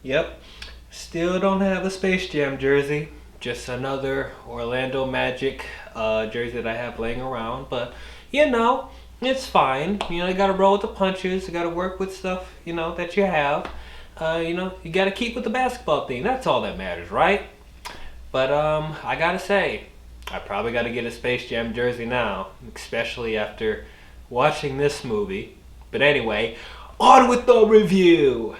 Yep. Still don't have a Space Jam jersey. Just another Orlando Magic jersey that I have laying around. But, you know, it's fine. You gotta roll with the punches. You gotta work with stuff, that you have. You gotta keep with the basketball thing. That's all that matters, right? But, I gotta say, I probably gotta get a Space Jam jersey now. Especially after watching this movie. But anyway, on with the review!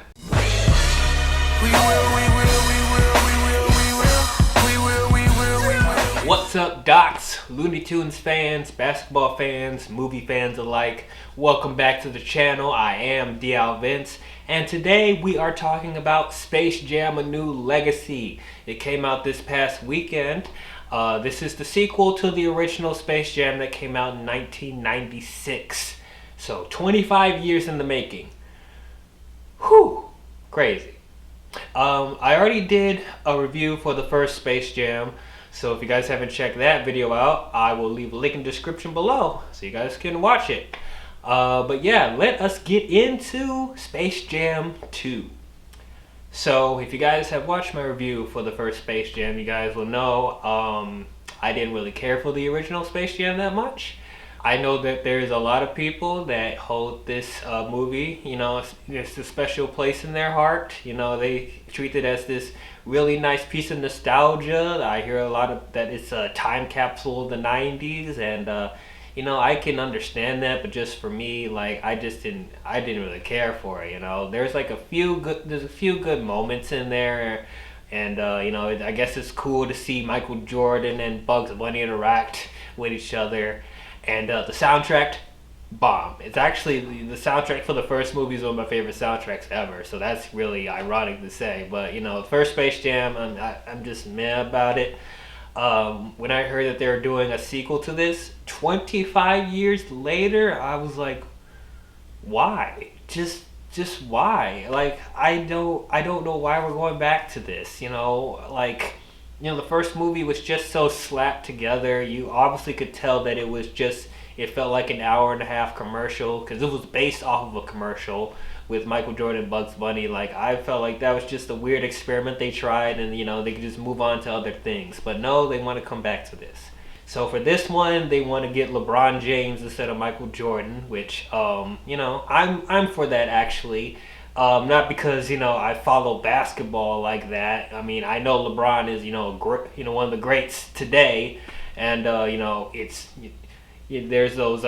What's up, Docs, Looney Tunes fans, basketball fans, movie fans alike? Welcome back to the channel. I am D-WIZZLE, and today we are talking about Space Jam: A New Legacy. It came out this past weekend. This is the sequel to the original Space Jam that came out in 1996. So 25 years in the making. Whew, crazy. I already did a review for the first Space Jam, so if you guys haven't checked that video out, I will leave a link in the description below so you guys can watch it. But yeah, let us get into Space Jam 2. So if you guys have watched my review for the first Space Jam, you guys will know I didn't really care for the original Space Jam that much. I know that there's a lot of people that hold this movie, it's a special place in their heart. They treat it as this really nice piece of nostalgia. I hear a lot of that it's a time capsule of the 90s, and I can understand that, but just for me, like, I didn't really care for it. There's like a few good moments in there, and I guess it's cool to see Michael Jordan and Bugs Bunny interact with each other. And the soundtrack, bomb. It's actually the soundtrack for the first movie is one of my favorite soundtracks ever. So that's really ironic to say. But the first Space Jam, I'm just meh about it. When I heard that they were doing a sequel to this, 25 years later, I was like, why? Just why? Like, I don't know why we're going back to this. The first movie was just so slapped together. You obviously could tell that it felt like an hour and a half commercial because it was based off of a commercial with Michael Jordan and Bugs Bunny. Like, I felt like that was just a weird experiment they tried, and they could just move on to other things. But no, they want to come back to this. So for this one, they want to get LeBron James instead of Michael Jordan, which I'm for that actually. Not because I follow basketball like that. I mean, I know LeBron is one of the greats today, and there's those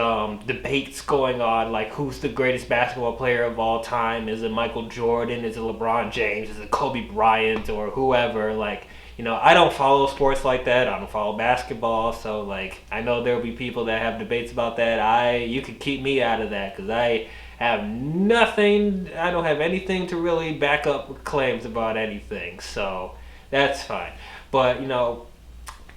debates going on, like, who's the greatest basketball player of all time? Is it Michael Jordan? Is it LeBron James? Is it Kobe Bryant or whoever? Like, I don't follow sports like that. I don't follow basketball, so like, I know there'll be people that have debates about that. You could keep me out of that because I don't have anything to really back up claims about anything, so that's fine. But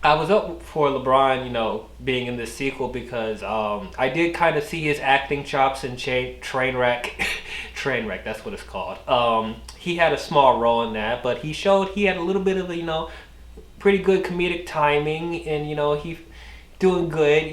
I was up for LeBron being in this sequel because I did kind of see his acting chops in Trainwreck. Trainwreck, that's what it's called. He had a small role in that, but he showed he had a little bit of pretty good comedic timing, and he doing good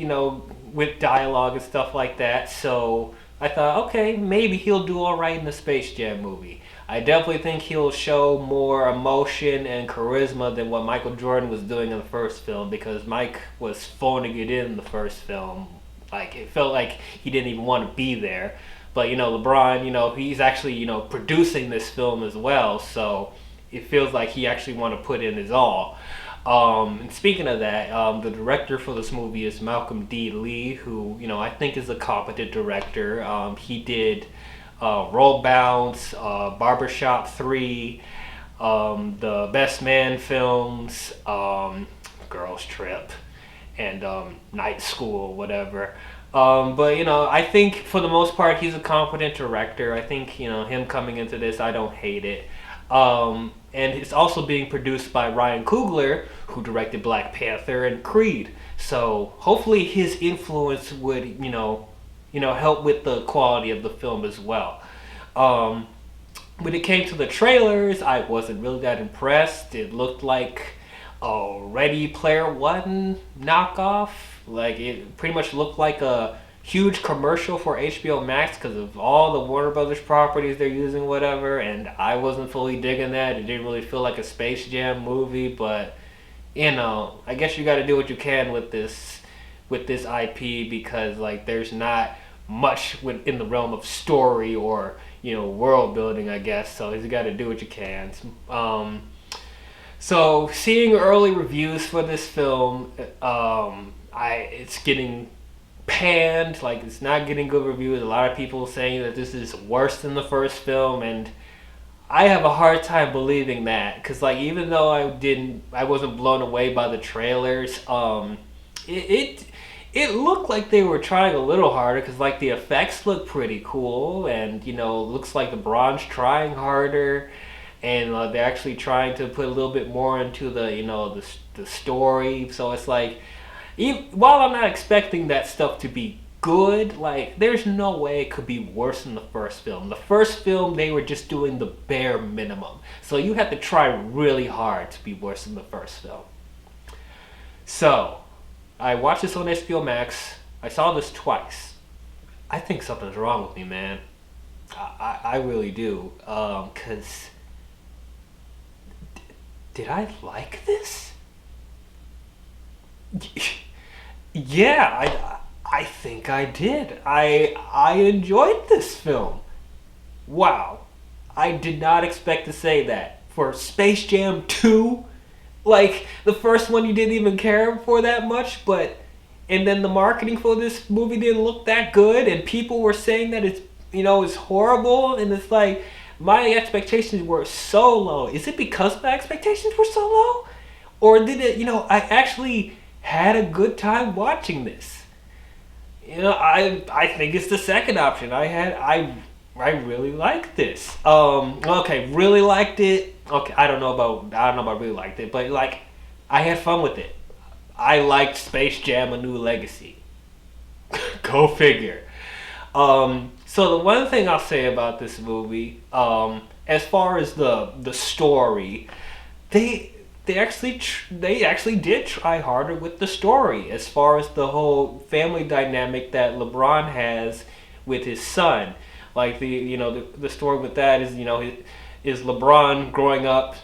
with dialogue and stuff like that. So I thought, okay, maybe he'll do all right in the Space Jam movie. I definitely think he'll show more emotion and charisma than what Michael Jordan was doing in the first film, because Mike was phoning it in the first film. Like, it felt like he didn't even want to be there. But LeBron, he's actually producing this film as well, so it feels like he actually want to put in his all. And speaking of that, the director for this movie is Malcolm D. Lee, who I think is a competent director. He did Roll Bounce, Barbershop 3, the Best Man films, Girls Trip, and Night School, whatever. But I think for the most part he's a competent director. I think him coming into this, I don't hate it. And it's also being produced by Ryan Coogler, who directed Black Panther and Creed. So hopefully his influence would help with the quality of the film as well. When it came to the trailers, I wasn't really that impressed. It looked like a Ready Player One knockoff. Like, it pretty much looked like a huge commercial for HBO Max because of all the Warner Brothers properties they're using, whatever. And I wasn't fully digging that. It didn't really feel like a Space Jam movie, but I guess you got to do what you can with this IP because like there's not much within the realm of story or world building, I guess. So you got to do what you can. So seeing early reviews for this film, it's getting panned, like it's not getting good reviews. A lot of people saying that this is worse than the first film, and I have a hard time believing that because like even though I wasn't blown away by the trailers, it looked like they were trying a little harder because like the effects look pretty cool, and looks like LeBron's trying harder, and they're actually trying to put a little bit more into the story. So it's like, while I'm not expecting that stuff to be good, like there's no way it could be worse than the first film. The first film they were just doing the bare minimum, so you have to try really hard to be worse than the first film. So I watched this on HBO Max. I saw this twice. I think something's wrong with me, man. I really do. Cause did I like this? Yeah, I think I did. I enjoyed this film. Wow. I did not expect to say that. For Space Jam 2, like the first one you didn't even care for that much, and then the marketing for this movie didn't look that good, and people were saying that it's horrible, and it's like my expectations were so low. Is it because my expectations were so low? Or did it, I actually had a good time watching this? I think it's the second option. I really liked this. Okay, really liked it. Okay, I don't know about really liked it, but like I had fun with it. I liked Space Jam: A New Legacy. Go figure. So the one thing I'll say about this movie, as far as the story, they actually did try harder with the story as far as the whole family dynamic that LeBron has with his son. Like the story with that is LeBron growing up.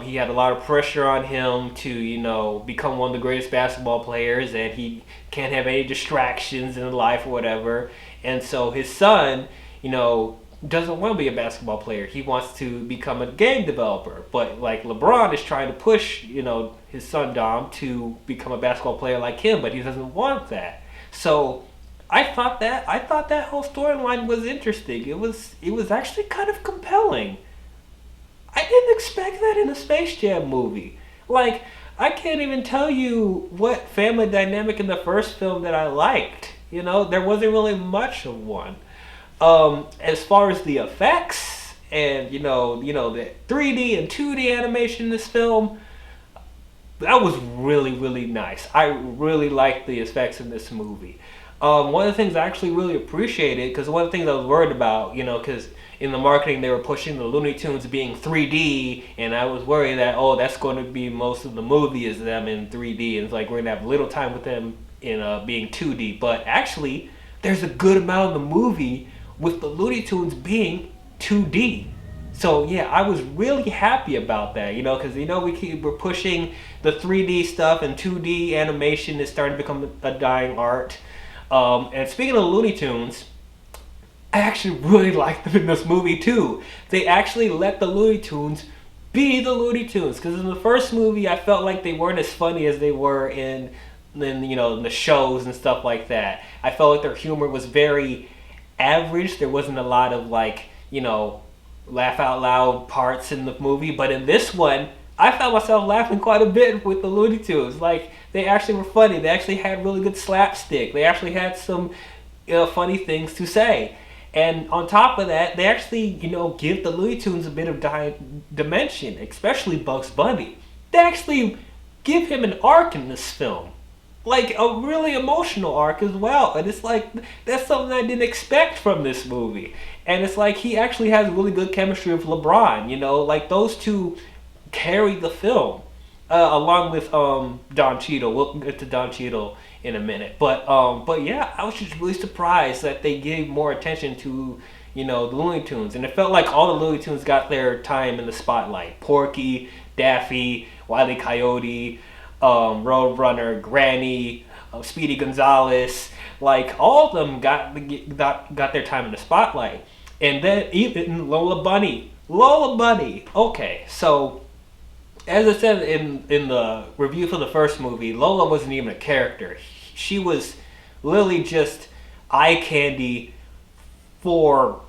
He had a lot of pressure on him to become one of the greatest basketball players, and he can't have any distractions in life or whatever. And so his son, doesn't want to be a basketball player. He wants to become a game developer. But like LeBron is trying to push, his son Dom to become a basketball player like him, but he doesn't want that. So I thought that whole storyline was interesting. It was actually kind of compelling. I didn't expect that in a Space Jam movie. Like, I can't even tell you what family dynamic in the first film that I liked. There wasn't really much of one. As far as the effects and the 3D and 2D animation in this film, that was really, really nice. I really liked the effects in this movie. One of the things I actually really appreciated, because one of the things I was worried about, because in the marketing they were pushing the Looney Tunes being 3D, and I was worried that that's going to be most of the movie is them in 3D, and it's like we're going to have little time with them in being 2D. But actually, there's a good amount of the movie with the Looney Tunes being 2D. So yeah, I was really happy about that, because we're pushing the 3D stuff, and 2D animation is starting to become a dying art. And speaking of Looney Tunes, I actually really liked them in this movie too. They actually let the Looney Tunes be the Looney Tunes, because in the first movie I felt like they weren't as funny as they were in the shows and stuff like that. I felt like their humor was very average. There wasn't a lot of laugh out loud parts in the movie, but in this one I found myself laughing quite a bit with the Looney Tunes. Like, they actually were funny. They actually had really good slapstick. They actually had some funny things to say. And on top of that, they actually give the Looney Tunes a bit of dimension, especially Bugs Bunny. They actually give him an arc in this film, like a really emotional arc as well. And it's like, that's something I didn't expect from this movie. And it's like he actually has really good chemistry with LeBron. Like those two carry the film. along with Don Cheadle. We'll get to Don Cheadle in a minute, but yeah, I was just really surprised that they gave more attention to, you know, the Looney Tunes, and it felt like all the Looney Tunes got their time in the spotlight. Porky, Daffy, Wile E. Coyote, Roadrunner, Granny, Speedy Gonzales, like all of them got their time in the spotlight. And then even Lola Bunny. Lola Bunny. Okay, so as I said in the review for the first movie, Lola wasn't even a character. She was literally just eye candy for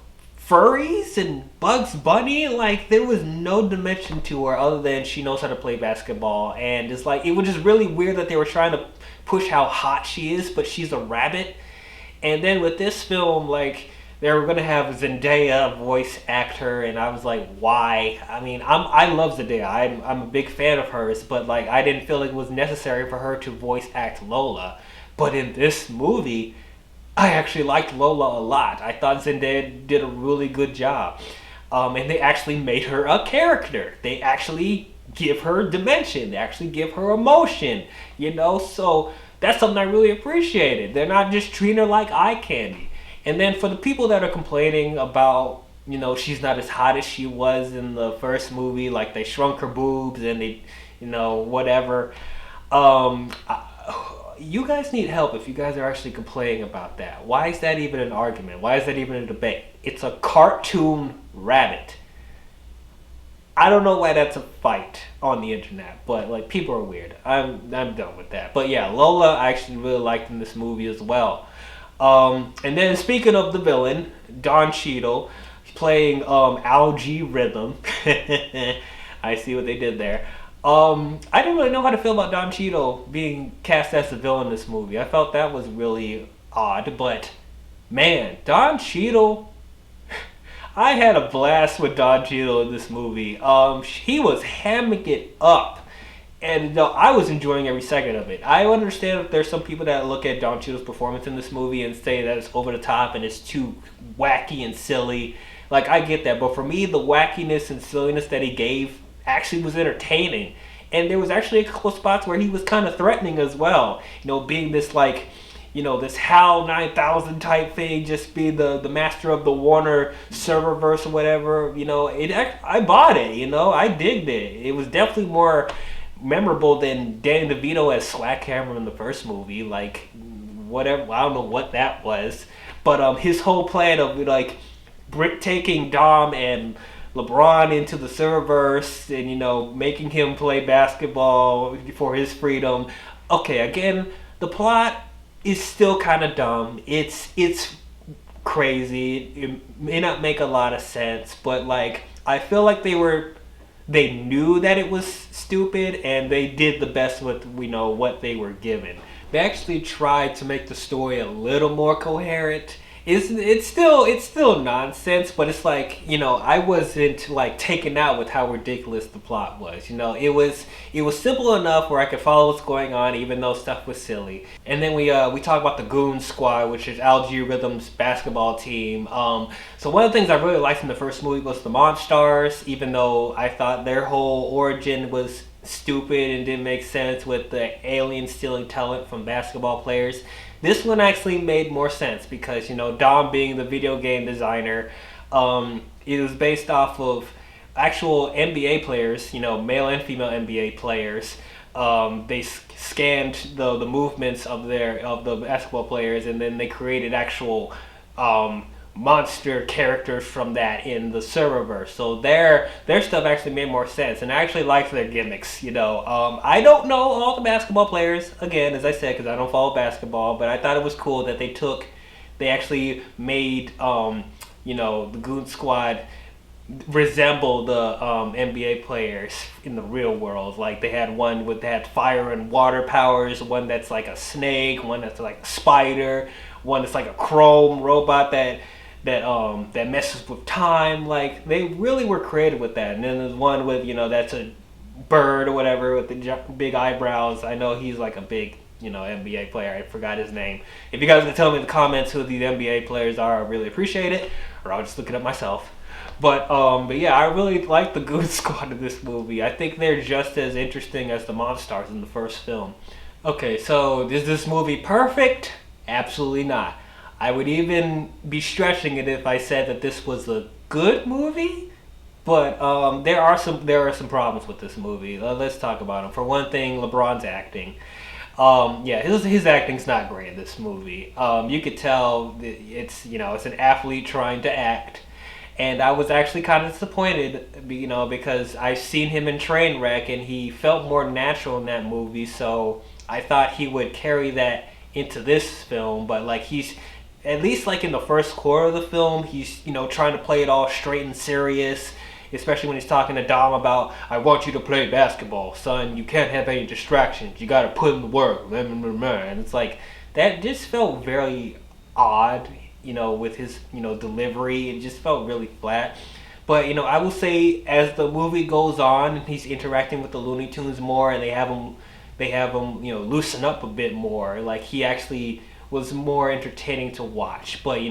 furries and Bugs Bunny. Like, there was no dimension to her other than she knows how to play basketball. And it's like, it was just really weird that they were trying to push how hot she is, but she's a rabbit. And then with this film, like, they were gonna have Zendaya voice act her, and I was like, why? I mean, I love Zendaya. I'm a big fan of hers, but like, I didn't feel it was necessary for her to voice act Lola. But in this movie, I actually liked Lola a lot. I thought Zendaya did a really good job, and they actually made her a character. They actually give her dimension. They actually give her emotion. You know, so that's something I really appreciated. They're not just treating her like eye candy. And then for the people that are complaining about, you know, she's not as hot as she was in the first movie, like they shrunk her boobs and they, you know, whatever. You guys need help if you guys are actually complaining about that. Why is that even an argument? Why is that even a debate? It's a cartoon rabbit. I don't know why that's a fight on the internet, but like, people are weird. I'm done with that. But yeah, Lola I actually really liked in this movie as well. And then speaking of the villain, Don Cheadle, playing Algae Rhythm. I see what they did there. I didn't really know how to feel about Don Cheadle being cast as the villain in this movie. I felt that was really odd, but man, Don Cheadle, I had a blast with Don Cheadle in this movie. He was hamming it up. And I was enjoying every second of it. I understand that there's some people that look at Don Cheadle's performance in this movie and say that it's over the top and it's too wacky and silly. Like, I get that. But for me, the wackiness and silliness that he gave actually was entertaining. And there was actually a couple spots where he was kind of threatening as well. You know, being this, like, you know, this HAL 9000 type thing, just being the master of the Warner serververse or whatever. You know, I bought it, you know. I digged it. It was definitely more memorable than Danny DeVito as Slackhammer in the first movie. Like, whatever, I don't know what that was, but his whole plan of like taking Dom and LeBron into the serververse and, you know, making him play basketball for his freedom. Okay, again, the plot is still kind of dumb. It's crazy. It may not make a lot of sense, but like, I feel like they knew that it was stupid and they did the best with, you know, what they were given. They actually tried to make the story a little more coherent. It's still nonsense, but it's like, you know, I wasn't like taken out with how ridiculous the plot was. You know, it was simple enough where I could follow what's going on, even though stuff was silly. And then we talk about the Goon Squad, which is Algae Rhythm's basketball team. So one of the things I really liked in the first movie was the Monstars, even though I thought their whole origin was stupid and didn't make sense with the aliens stealing talent from basketball players. This one actually made more sense because, you know, Dom being the video game designer, it was based off of actual NBA players, you know, male and female NBA players. They scanned the movements of the basketball players, and then they created actual monster characters from that in the serververse. So their stuff actually made more sense, and I actually liked their gimmicks. You know, I don't know all the basketball players, again, as I said, because I don't follow basketball, but I thought it was cool that they actually made you know, the Goon Squad resemble the NBA players in the real world. Like, they had one that had fire and water powers, one that's like a snake, one that's like a spider, one that's like a chrome robot that messes with time. Like, they really were creative with that. And then there's one with, you know, that's a bird or whatever with the big eyebrows. I know he's like a big, you know, NBA player. I forgot his name. If you guys can tell me in the comments who these NBA players are, I really appreciate it. Or I'll just look it up myself. But yeah, I really like the Goon Squad in this movie. I think they're just as interesting as the Monstars in the first film. Okay, so is this movie perfect? Absolutely not. I would even be stretching it if I said that this was a good movie. But there are some problems with this movie. Let's talk about them. For one thing, LeBron's acting. Yeah, his acting's not great in this movie. You could tell that it's an athlete trying to act, and I was actually kind of disappointed, because I've seen him in Trainwreck, and he felt more natural in that movie. So I thought he would carry that into this film, but like he's at least like in the first quarter of the film, he's trying to play it all straight and serious. Especially when he's talking to Dom about, I want you to play basketball, son. You can't have any distractions. You got to put in the work. And it's like, that just felt very odd, with his, delivery. It just felt really flat. But, I will say, as the movie goes on, and he's interacting with the Looney Tunes more, and they have him, loosen up a bit more. Like, he actually was more entertaining to watch. But,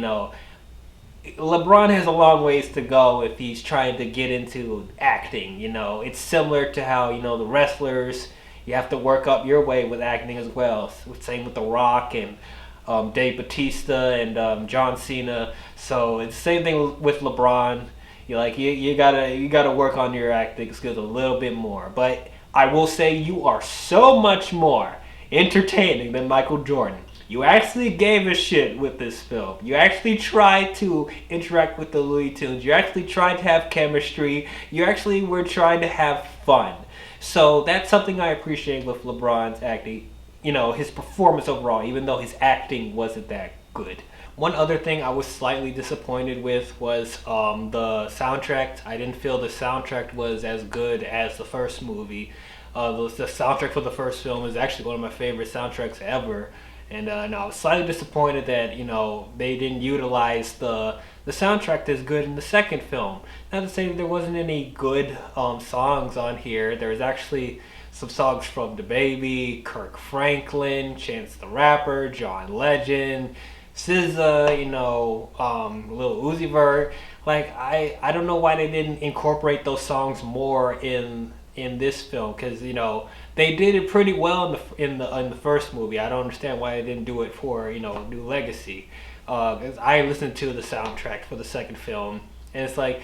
LeBron has a long ways to go if he's trying to get into acting. It's similar to how the wrestlers, you have to work up your way with acting as well. Same with The Rock and Dave Bautista and John Cena. So it's the same thing with LeBron. You gotta work on your acting skills a little bit more. But I will say you are so much more entertaining than Michael Jordan. You actually gave a shit with this film. You actually tried to interact with the Looney Tunes. You actually tried to have chemistry. You actually were trying to have fun. So that's something I appreciate with LeBron's acting. His performance overall, even though his acting wasn't that good. One other thing I was slightly disappointed with was the soundtrack. I didn't feel the soundtrack was as good as the first movie. The soundtrack for the first film is actually one of my favorite soundtracks ever. And I was slightly disappointed that they didn't utilize the soundtrack as good in the second film. Not to say that there wasn't any good songs on here. There was actually some songs from DaBaby, Kirk Franklin, Chance the Rapper, John Legend, SZA, Lil Uzi Vert. Like I don't know why they didn't incorporate those songs more in this film, because they did it pretty well in the first movie. I don't understand why they didn't do it for New Legacy. 'Cause I listened to the soundtrack for the second film, and it's like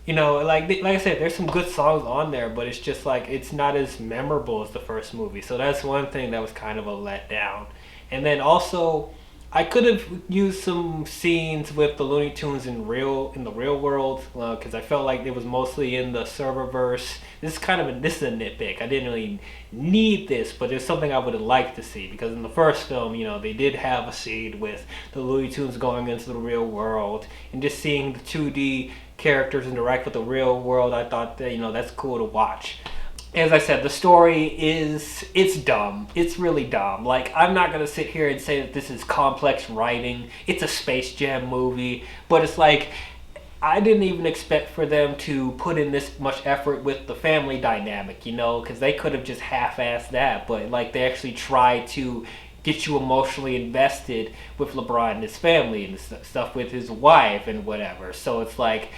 like I said, there's some good songs on there, but it's just like it's not as memorable as the first movie. So that's one thing that was kind of a letdown. And then also, I could have used some scenes with the Looney Tunes in the real world, because I felt like it was mostly in the serververse. This is a nitpick. I didn't really need this, but it's something I would have liked to see, because in the first film, they did have a scene with the Looney Tunes going into the real world, and just seeing the 2D characters interact with the real world. I thought that that's cool to watch. As I said, the story it's dumb. It's really dumb. Like, I'm not going to sit here and say that this is complex writing. It's a Space Jam movie. But it's like, I didn't even expect for them to put in this much effort with the family dynamic, because they could have just half-assed that. But, like, they actually tried to get you emotionally invested with LeBron and his family and stuff with his wife and whatever. So it's like,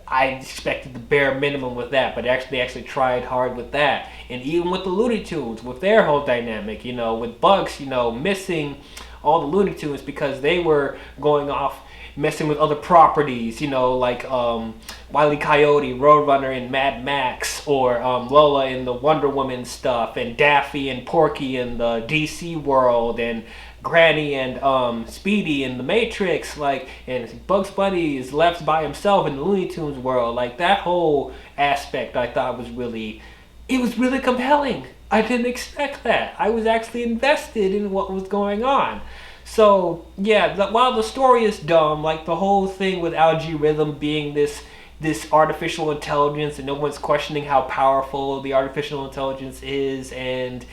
I expected the bare minimum with that, but they actually tried hard with that. And even with the Looney Tunes, with their whole dynamic, with Bugs, missing all the Looney Tunes because they were going off messing with other properties, like Wile E. Coyote, Roadrunner, and Mad Max, or Lola in the Wonder Woman stuff, and Daffy and Porky in the DC world, and Granny and Speedy in the Matrix, and Bugs Bunny is left by himself in the Looney Tunes world. Like, that whole aspect I thought was really compelling. I didn't expect that. I was actually invested in what was going on. So yeah, while the story is dumb, like the whole thing with Algae Rhythm being this artificial intelligence, and no one's questioning how powerful the artificial intelligence is, and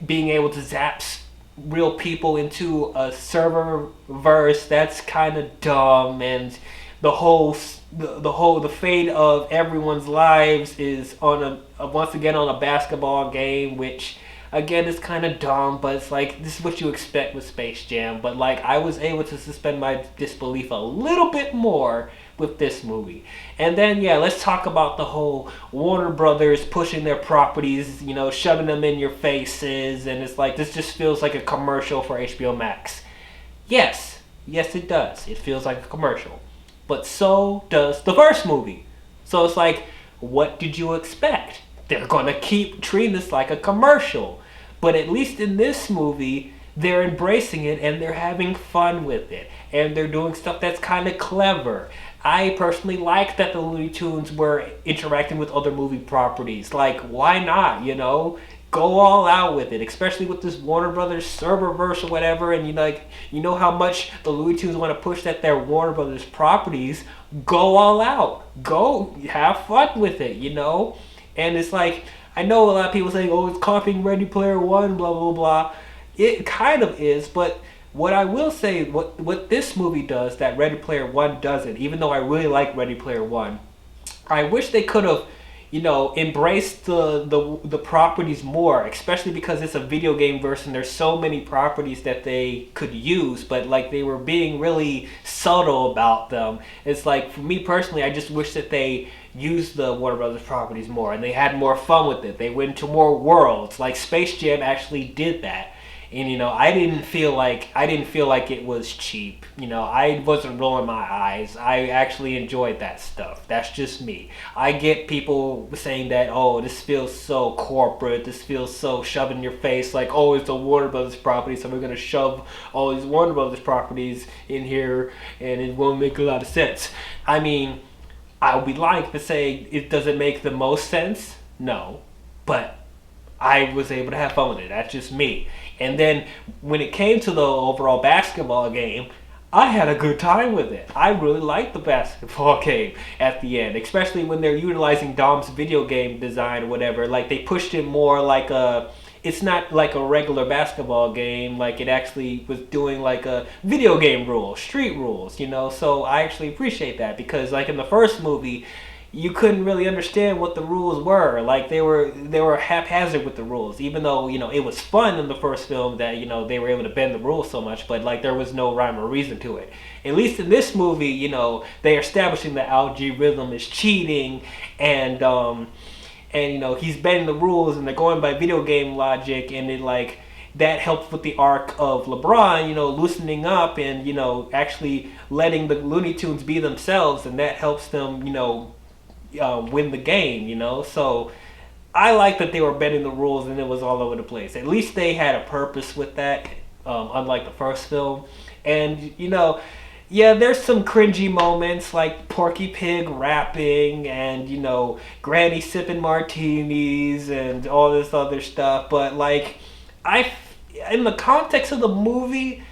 being able to zap real people into a server verse, that's kind of dumb. And the fate of everyone's lives is once again on a basketball game, which again is kind of dumb. But it's like, this is what you expect with Space Jam. But like, I was able to suspend my disbelief a little bit more with this movie. And then yeah, let's talk about the whole Warner Brothers pushing their properties, shoving them in your faces, and it's like this just feels like a commercial for HBO Max. Yes, it does. It feels like a commercial. But so does the first movie. So it's like, what did you expect? They're gonna keep treating this like a commercial. But at least in this movie, they're embracing it and they're having fun with it. And they're doing stuff that's kind of clever. I personally like that the Looney Tunes were interacting with other movie properties. Like, why not, Go all out with it, especially with this Warner Brothers serververse or whatever. And you know how much the Looney Tunes want to push that they're Warner Brothers properties. Go all out. Go have fun with it, And it's like, I know a lot of people saying, oh, it's copying Ready Player One, blah, blah, blah. It kind of is, but what I will say, what this movie does that Ready Player One doesn't, even though I really like Ready Player One, I wish they could have embrace the properties more, especially because it's a video game verse and there's so many properties that they could use, but like they were being really subtle about them. It's like, for me personally, I just wish that they used the Warner Brothers properties more and they had more fun with it. They went to more worlds. Like Space Jam actually did that. And I didn't feel like it was cheap. I wasn't rolling my eyes. I actually enjoyed that stuff. That's just me. I get people saying that, oh, this feels so corporate. This feels so shoved in your face. Like, oh, it's a Warner Brothers property, so we're gonna shove all these Warner Brothers properties in here, and it won't make a lot of sense. I mean, I would like to say it doesn't make the most sense. No, but I was able to have fun with it. That's just me. And then when it came to the overall basketball game, I had a good time with it. I really liked the basketball game at the end, especially when they're utilizing Dom's video game design or whatever. Like, they pushed it more like it's not like a regular basketball game. Like, it actually was doing like a video game rules, street rules, So I actually appreciate that because like in the first movie, you couldn't really understand what the rules were. Like they were haphazard with the rules, even though it was fun in the first film that they were able to bend the rules so much, but like there was no rhyme or reason to it. At least in this movie, they're establishing that Algae Rhythm is cheating, and he's bending the rules, and they're going by video game logic, and it like that helps with the arc of LeBron, loosening up and actually letting the Looney Tunes be themselves, and that helps them win the game, So I like that they were bending the rules and it was all over the place. At least they had a purpose with that, unlike the first film. And yeah, there's some cringy moments like Porky Pig rapping and Granny sipping martinis and all this other stuff. But like, in the context of the movie,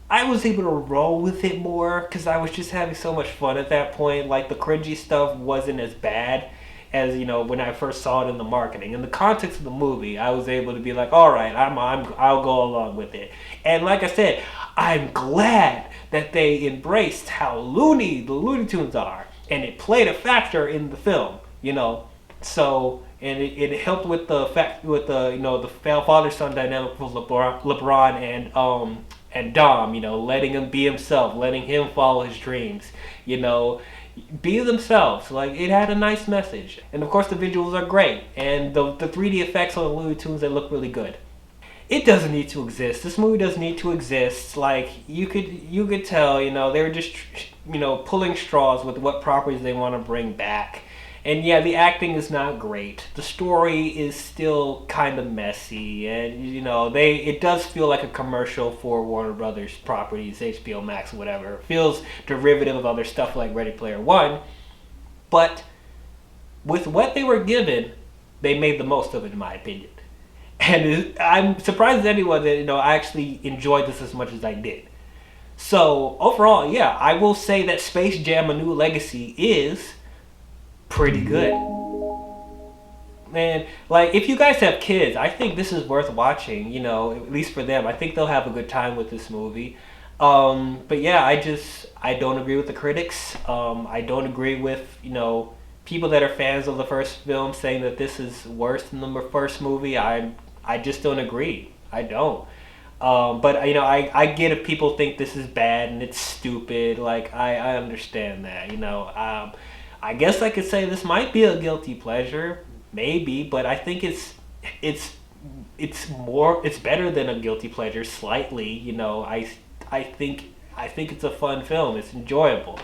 I was able to roll with it more because I was just having so much fun at that point. Like, the cringy stuff wasn't as bad as when I first saw it in the marketing. In the context of the movie, I was able to be like, all right, I'll go along with it. And like I said, I'm glad that they embraced how loony the Looney Tunes are, and it played a factor in the film. So. And it helped with the fact with the father-son dynamic with LeBron and Dom, letting him be himself, letting him follow his dreams, be themselves. Like, it had a nice message. And of course the visuals are great. And the 3D effects on the Looney Tunes, they look really good. It doesn't need to exist. This movie doesn't need to exist. Like, you could tell, they were just, pulling straws with what properties they want to bring back. And yeah, the acting is not great. The story is still kind of messy, and it does feel like a commercial for Warner Brothers properties, HBO Max, whatever. It feels derivative of other stuff like Ready Player One, but with what they were given, they made the most of it, in my opinion. And I'm surprised at anyone that I actually enjoyed this as much as I did. So overall, yeah, I will say that Space Jam: A New Legacy is pretty good. Man, like, if you guys have kids, I think this is worth watching, at least for them. I think they'll have a good time with this movie. But yeah, I don't agree with the critics. I don't agree with, people that are fans of the first film saying that this is worse than the first movie. I just don't agree. I don't. But you know, I get if people think this is bad and it's stupid. Like I understand that. You know, I guess I could say this might be a guilty pleasure, maybe, but I think it's it's better than a guilty pleasure slightly. You know, I think it's a fun film. It's enjoyable.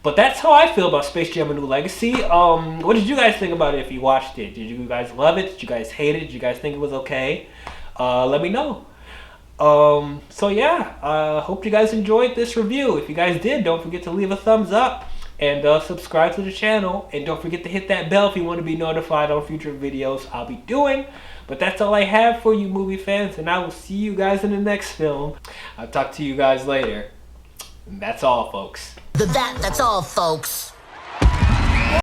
But that's how I feel about Space Jam: A New Legacy. What did you guys think about it if you watched it? Did you guys love it? Did you guys hate it? Did you guys think it was okay? Let me know. So yeah, hope you guys enjoyed this review. If you guys did, don't forget to leave a thumbs up and subscribe to the channel. And don't forget to hit that bell if you want to be notified on future videos I'll be doing. But that's all I have for you movie fans, and I will see you guys in the next film. I'll talk to you guys later. And that's all, folks. That's all, folks.